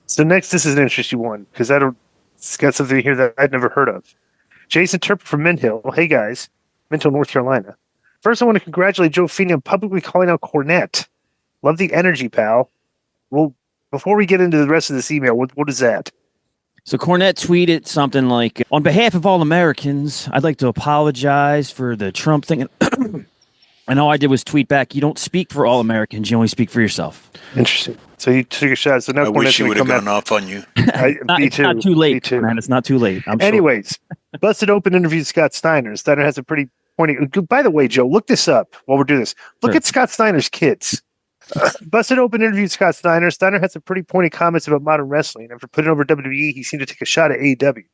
So next, this is an interesting one because it's got something here that I'd never heard of. Jason Turpin from Mint Hill. Hey guys, Mint Hill, North Carolina. First, I want to congratulate Joe Feeney on publicly calling out Cornette. Love the energy, pal. Well, before we get into the rest of this email, what is that? So Cornette tweeted something like, "On behalf of all Americans, I'd like to apologize for the Trump thing." And all I did was tweet back, "You don't speak for all Americans. You only speak for yourself." Interesting. So you took a shot. So now I wish he would have gone off on you. It's not too late, Me too. man. It's not too late. Anyways, Busted Open interviewed Scott Steiner. Steiner has a pretty pointy. By the way, Joe, look this up while we're doing this. Look at Scott Steiner's kids. Busted Open interviewed Scott Steiner. Steiner had some pretty pointy comments about modern wrestling. After putting over WWE, he seemed to take a shot at AEW.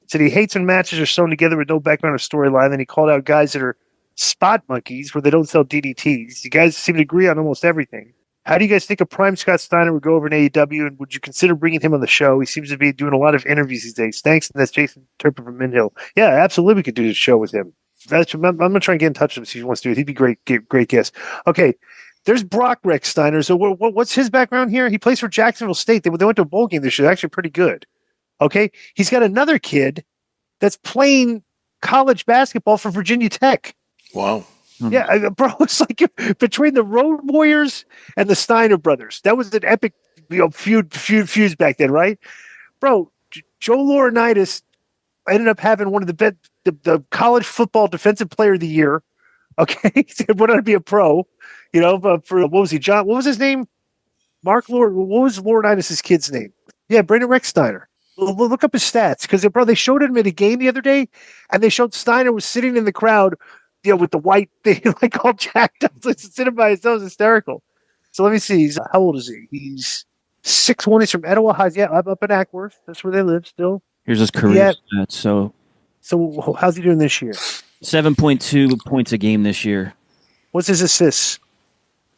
Said he hates when matches are sewn together with no background or storyline. Then he called out guys that are spot monkeys where they don't sell DDTs. You guys seem to agree on almost everything. How do you guys think a prime Scott Steiner would go over in AEW, and would you consider bringing him on the show? He seems to be doing a lot of interviews these days. Thanks, and that's Jason Turpin from Mint Hill. Yeah, absolutely, we could do this show with him. I'm going to try and get in touch with him if he wants to do it. He'd be great guest. Okay, there's Brock Rex Steiner. So what's his background here? He plays for Jacksonville State. They went to a bowl game this year. They're actually pretty good. Okay, he's got another kid that's playing college basketball for Virginia Tech. Wow. Yeah, bro, it's like between the Road Warriors and the Steiner brothers. That was an epic fuse back then, right? Bro, Joe Laurinaitis ended up having one of the college football defensive player of the year. Okay, he went on to be a pro. But for what was he? John? What was his name? Mark Lord. What was Laurinaitis' kid's name? Yeah, Brandon Rex Steiner. Look up his stats because they showed him at a game the other day, and they showed Steiner was sitting in the crowd. With the white thing, like all jacked up, sitting by himself, hysterical. So let me see. How old is he? He's 6'1". He's from Etowah Heights. Yeah, up in Ackworth. That's where they live still. Here's his career stats. So how's he doing this year? 7.2 points a game this year. What's his assists?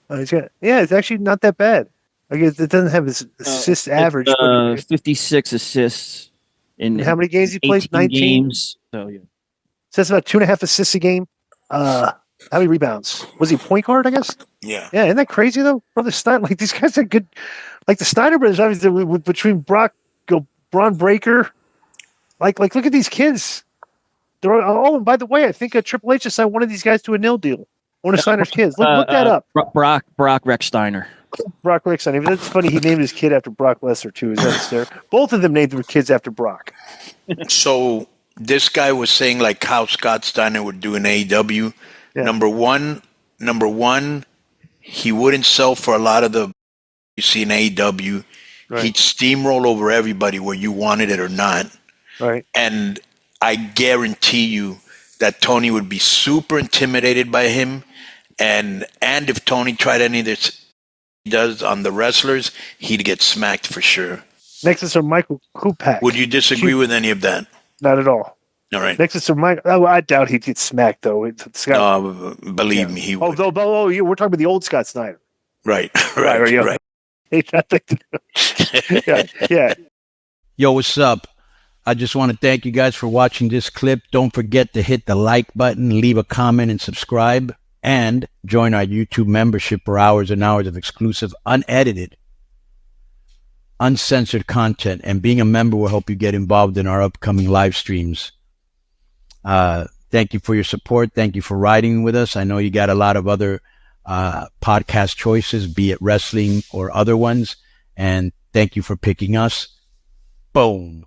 It's actually not that bad. I guess it doesn't have his assist average. 56 assists in how many games he played? 19 games. So yeah. So that's about 2.5 assists a game. How many rebounds? Was he a point guard, I guess? Yeah. Yeah, isn't that crazy, though? Brother Steiner, like, these guys are good. Like, the Steiner brothers, obviously, between Braun Breaker. Like, look at these kids. And by the way, I think Triple H just signed one of these guys to a nil deal. One of Steiner's kids. Look that up. Brock Rex Steiner. Brock Rex Steiner. That's funny. He named his kid after Brock Lesnar, too. Is that hysterical? Both of them named their kids after Brock. So this guy was saying like how Scott Steiner would do in AEW. Yeah. Number one, he wouldn't sell for a lot of the you see in AEW. Right. He'd steamroll over everybody where you wanted it or not. Right. And I guarantee you that Tony would be super intimidated by him. And if Tony tried any of this he does on the wrestlers, he'd get smacked for sure. Next is from Michael Kupak. Would you disagree with any of that? Not at all. All right. Next is from Mike. Oh, I doubt he'd get smacked, though. Believe me, he would. We're talking about the old Scott Steiner. Right. Yeah. Yo, what's up? I just want to thank you guys for watching this clip. Don't forget to hit the like button, leave a comment, and subscribe. And join our YouTube membership for hours and hours of exclusive, unedited, uncensored content. And being a member will help you get involved in our upcoming live streams. Thank you for your support. Thank you for riding with us. I know you got a lot of other podcast choices, be it wrestling or other ones. And thank you for picking us. Boom.